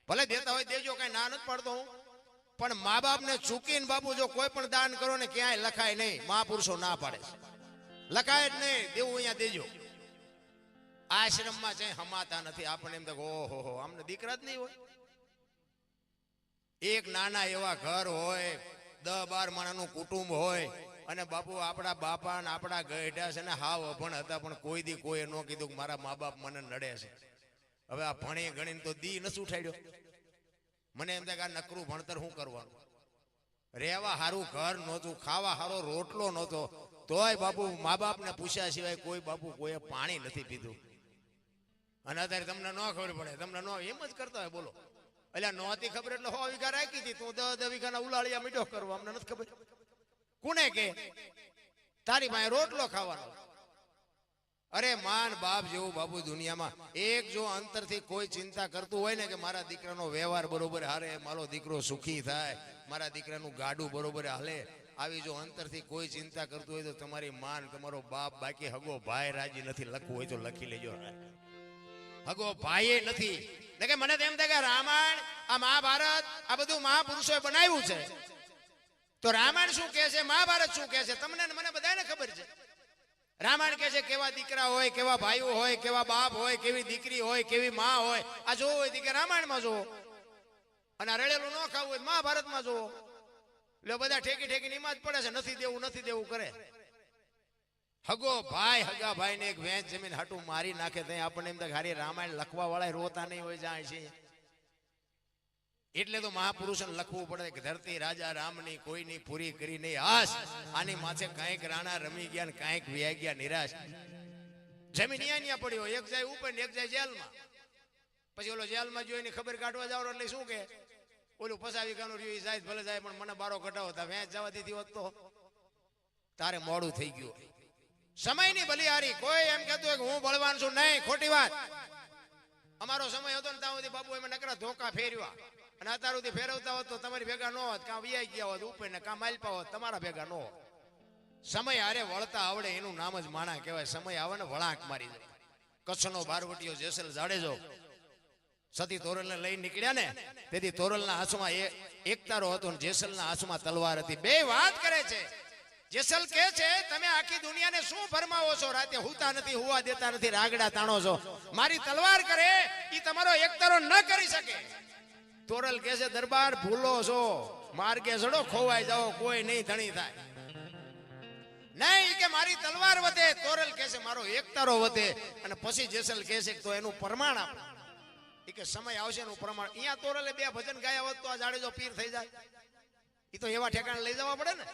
ભલે દેતા હોય દેજો, કઈ ના નથી પાડતો હું, પણ મા બાપ ને ચૂકીને બાપુ જો કોઈ પણ દાન કરો ને ક્યાંય લખાય નહીં, મહાપુરુષો ના પાડે છે, લખાય જ નહીં, દેવું અહીંયા દેજો. આશ્રમમાં છે હમાતા નથી, આપણને એમ તો ઓહો અમને દીકરા જ નહીં હોય. એક નાના એવા ઘર હોય, 10-12 માણસનું કુટુંબ હોય, અને બાપુ આપણા બાપા ને આપણા ગઢા છે ને હાવ અભણ હતા, પણ કોઈ દી કોઈ ન કીધું કે મારા મા બાપ મને નડે છે. હવે આ ભણી ગણીને તો દી નથી ઉઠાડ્યો. મને એમ થાય કે આ નકરું ભણતર શું કરવાનું, રહેવા હારું ઘર નહોતું, ખાવા હારો રોટલો નહોતો, તોય બાપુ મા બાપ ને પૂછ્યા સિવાય કોઈ બાપુ કોઈએ પાણી નથી પીધું. અને અત્યારે તમને ન ખબર પડે, તમને ન એમ જ કરતા હોય. બોલો, એટલે નહોતી ખબર એટલે 100 વીઘા રાખી હતી, તું 10 વીઘાના ઉલાળિયા મીઠો કરવા, અમને નથી ખબર. કોને કે તારી પાસે રોટલો ખાવાનો? અરે માન બાપ જેવું બાપુ દુનિયામાં એક જો અંતરથી કોઈ ચિંતા કરતું હોય ને કે મારા દીકરાનો વ્યવહાર બરોબર હારે, મારો દીકરો સુખી થાય, મારા દીકરાનું ગાડું બરોબર હાલે, આવી જો અંતરથી કોઈ ચિંતા કરતું હોય તો તમારી માન, તમારો બાપ, બાકી હગો ભાઈ રાજી નથી. લખવું હોય તો લખી લેજો, હગો ભાઈ નથી. કે મને તો એમ થાય કે રામાયણ, આ મહાભારત, આ બધું મહાપુરુષોએ બનાવ્યું છે, તો રામાયણ શું કહે છે, મહાભારત શું કહે છે, તમને મને બધાને ખબર છે. રામાયણ કહે છે કેવા દીકરા હોય, કેવા ભાઈઓ હોય, કેવા બાપ હોય, કેવી દીકરી હોય, કેવી માં હોય. આ જોવું હોય કે રામાયણમાં જોવો, અને રડેલું ન ખાવું હોય મહાભારતમાં જોવો. એટલે બધા ઠેકી ઠેકી નિમાજ પડે છે, નથી દેવું નથી દેવું કરે. હગો ભાઈ હગા ભાઈ ને એક વેચ જમીન હાટું મારી નાખે, ત્યાં આપણને એમ થાય હારી રામાયણ લખવા વાળા રોતા નહીં હોય જાય છે. એટલે તો મહાપુરુષોને લખવું પડે કે ધરતી રાજા રામની કોઈની પૂરી કરી નહીં આસ, આની માથે કાંઈક રાણા રમી ગયા ને કાંઈક વ્યાઈ ગયા નિરાશ. જમીન અહીંયા પડ્યો, એક જાય ઉપર ને એક જાય જેલમાં. પછી ઓલો જેલમાં જોઈને ખબર કાઢવા જાવ એટલે શું કે ઓલું 50 વીઘાનું રહ્યું જાય ભલે જાય, પણ મને બારો કઢાવો તા વેચ જવા દીધી હોત તો તારે મોડું થઈ ગયું. સમયની બલિહારી. કોઈ એમ કહેતું હોય કે હું બળવાન છું, નહીં, ખોટી વાત. અમારો સમય હતો ને ત્યાં સુધી બાપુ એમાં નકરા ધોકા ફેરવા, અને અત્યાર સુધી ફેરવતા હોત તો તમારી ભેગા ન હોત, કાં વિયાઈ ગયા હોત ઉપર ને કાં માલપા હોત, તમારા ભેગા ન હોત. સમય હારે વળતા આવડે એનું નામ જ માણા કહેવાય. સમય આવે ને વળાંક મારી જાય. કચ્છનો બારવટીયો જેસલ જાડેજો સતી તોરલને લઈ નીકળ્યા ને, તેથી તોરલના હાથમાં એક તારો હતો ને જેસલના હાથમાં તલવાર હતી. બે વાત કરે છે. જેસલ કે છે તમે આખી દુનિયાને શું ફરમાવો છો, રાતે હુતા નથી, હુવા દેતા નથી, રાગડા તાણો છો. મારી તલવાર કરે ઈ તમારો એકતારો ન કરી શકે. તોરલ કે છે દરબાર ભૂલો છો, માર્ગે ચડો ખોવાઈ જાઓ, કોઈ નહીં ધણી થાય. નહીં કે મારી તલવાર વધે. તોરલ કે છે મારો એકતારો વધે. અને પછી જેસલ કે છે તો એનું પ્રમાણ આપો. એ કે સમય આવશે એનું પ્રમાણ. અહીંયા તોરલે 2 ભજન ગાયા હોત તો આ જાડેજો પીર થઈ જાય. એ તો એવા ઠેકાણે લઈ જવા પડે ને.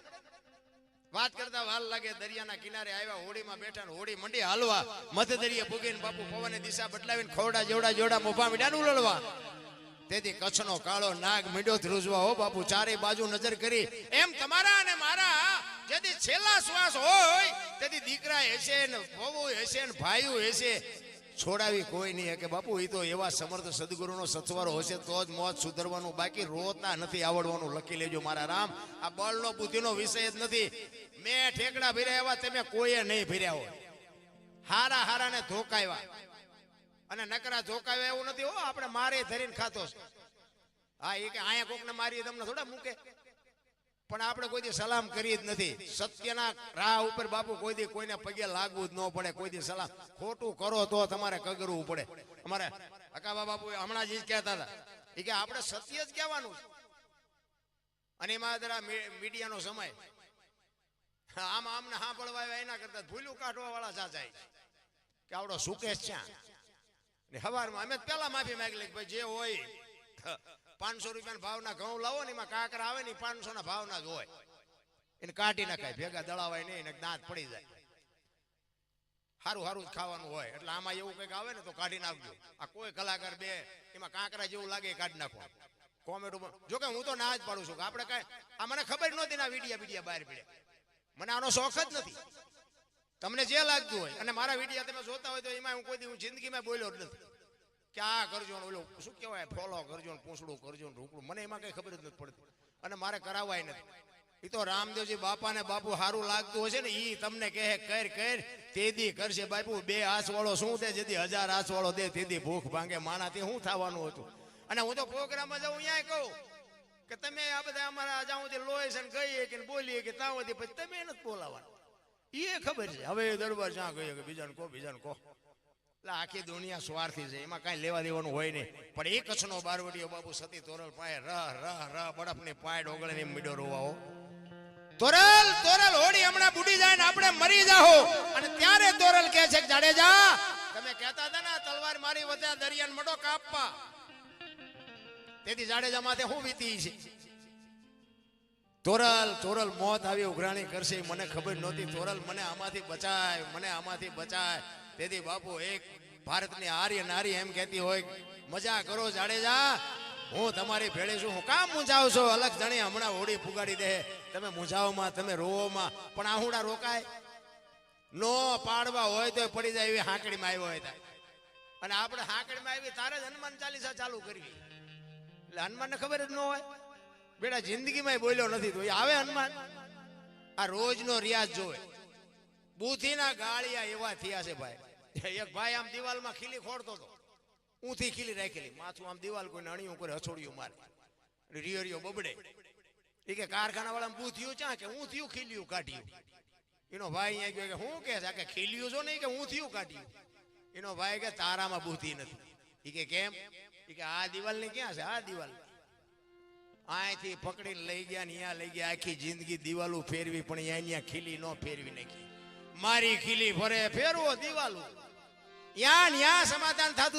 વાત કરતા વાલ લાગે. દરિયાના કિનારે આવ્યા, હોડીમાં બેઠા ને હોડી મંડી હાલવા. મધ્ય દરિયે ભૂગીને બાપુ પવને દિશા બદલાવીને ખોડા જેવડા જોડા મોભા મીડાને ઉલળવા. તેથી કચ્છનો કાળો નાગ મીડો ધ્રુજવા. હો બાપુ ચારે બાજુ નજર કરી. એમ તમારા અને મારા જેથી છેલ્લા શ્વાસ હોય તેથી દીકરા હશે ને વહુ હશે ને ભાઈઓ હશે, છોડાવી કોઈ નહીં કે બાપુ. એ તો એવા સમર્થ સદગુરુનો સથવારો હશે તો જ મોત સુધરવાનું, બાકી રોતા નથી આવડવાનું. લખી લેજો મારા રામ. આ બળનો બુદ્ધિનો વિષય જ નથી. મેં ઠેકડા ભર્યા એવા તમે કોઈએ નહીં ભર્યા હોય. હારા હારાને ધોકાવ્યા, અને નકરા ધોકાવ્યા એવું નથી. હો આપણે મારે ધરીને ખાતો છે. હા, એ કે અહીંયા કોકને મારી તમને થોડા મૂકે, પણ આપણે કોઈ દી સલામ કરી જ નથી. સત્યના રાહ ઉપર બાપુ કોઈ દી કોઈને પગે લાગવું જ ન પડે. કોઈ દી સલામ ખોટું કરો તો તમારે કગરવું પડે. અમારે અકાબા બાપુ હમણાં જ કહેતા હતા એ કે આપણે સત્ય જ કહેવાનું. અને એમાં જરા મીડિયાનો સમય આમ આમને હા પડવા એના કરતા ભૂલું કાઢવા વાળા સાચાઈ કે આવડો સુકેશ છે. હવારમાં અમે પેલા માફી માંગી લઈ ભાઈ જે હોય 500 રૂપિયાના ભાવના ઘઉં લાવો ને એમાં કાકરા આવે ને 500 ના ભાવના જ હોય. એને કાઢી નાખાય, ભેગા દળાવાય નહીં, એને દાંત પડી જાય. સારું સારું જ ખાવાનું હોય. એટલે આમાં એવું કંઈક આવે ને તો કાઢી નાખજો. આ કોઈ કલાકાર બે એમાં કાંકરા જેવું લાગે કાઢી નાખો. કોમેડી જોકે હું તો ના જ પાડું છું કે આપણે કાંઈ આ મને ખબર નહોતી ને વિડીયા બહાર પડ્યા. મને આનો શોખ જ નથી. તમને જે લાગતું હોય. અને મારા વિડીયા તમે જોતા હોય તો એમાં હું કોઈ દી જિંદગીમાં બોલ્યો જ નથી કે આ કરજો ને ઓલું શું કહેવાય ફોલો કરજો ને પૂંછડું કરજો ને રૂપડું. મને એમાં કઈ ખબર જ નથી પડતી અને મારે કરાવવાય નથી. એ તો રામદેવજી બાપા ને બાપુ સારું લાગતું હશે ને એ તમને કહે કર તેદી કરશે. બાપુ 2 હાથ વાળો શું દે, જેથી 1000 હાથ વાળો દે તેદી ભૂખ ભાંગે. માણાથી શું થવાનું હતું. અને હું તો પ્રોગ્રામમાં જાઉં અહીંયા કહું કે તમે આ બધા અમારા જ્યાં સુધી લોએશન કહીએ કે બોલીએ કે ત્યાં સુધી પછી તમે નથી બોલાવવાનું. એ ખબર છે હવે દરબાર જ્યાં કહીએ કે બીજાને કહો એટલે આખી દુનિયા સ્વાર્થી છે, એમાં કાંઈ લેવા દેવાનું હોય નહીં. પણ એ કચ્છનો બારવટીયો બાપુ સતી તોરલ પાય રહ બરફની પાય ડોગળે ને મીડો રોવાઓ. તોરલ હોડી હમણાં બુડી જાય ને આપણે મરી જાહો. અને ત્યારે તોરલ કહે છે કે જાડેજા તમે કહેતા હતા ને તલવાર મારી વધ્યા દરિયાન મડો કાપવા, તેથી જાડેજા માથે હું વીતી છે. તોરલ મોત આવી ઉઘરાણી કરશે મને ખબર નહોતી. તોરલ મને આમાંથી બચાય. તેથી બાપુ એક ભારતની આર્ય નારી એમ કહેતી હોય મજા કરો જાડેજા, હું તમારી ભેળે છું. હું કામ મૂંઝાવ છો? અલગ જણી હમણાં હોડી પુગાડી દે. તમે મૂંઝાવમાં તમે રોવોમાં પણ આહુડા રોકાય નો પાડવા હોય તો પડી જાય એવી હાંકડીમાં આવ્યો હોય. અને આપણે હાંકડીમાં આવી તારે જ હનુમાન ચાલીસા ચાલુ કરવી. એટલે હનુમાનને ખબર જ ન હોય બેટા જિંદગીમાં બોલ્યો નથી તો આવે હનુમાન. આ રોજનો રિયાઝ જોવે. બુથીના ગાળિયા એવા થયા છે ભાઈ. એક ભાઈ આમ દિવાલમાં ખીલી ખોડતો હતો, ઊંથી ખીલી રાખેલી, માથું આમ દિવાલ કોઈ અણીયું કરે હછોડિયું મારે, રિયો બબડે. એ કે કારખાના વાળા બુથિયું ચા કે ઊંથિયું ખીલ્યું કાઢ્યું. એનો ભાઈ અહીંયા ગયો કે હું કે કે ખીલ્યું છો નહીં કે ઊંથિયું કાઢ્યું. એનો ભાઈ કે તારામાં બુથી નથી. એ કે કેમ? એ કે આ દિવાલ ની ક્યાં છે? આ દિવાલ અહીંથી પકડીને લઈ ગયા ને અહીંયા લઈ ગયા. આખી જિંદગી દિવાલો ફેરવી પણ અહીંયા ખીલી ન ફેરવી નાખી. મારી ખીલી ફરે ફેરવો દિવાલો, યા સમાધાન થતું.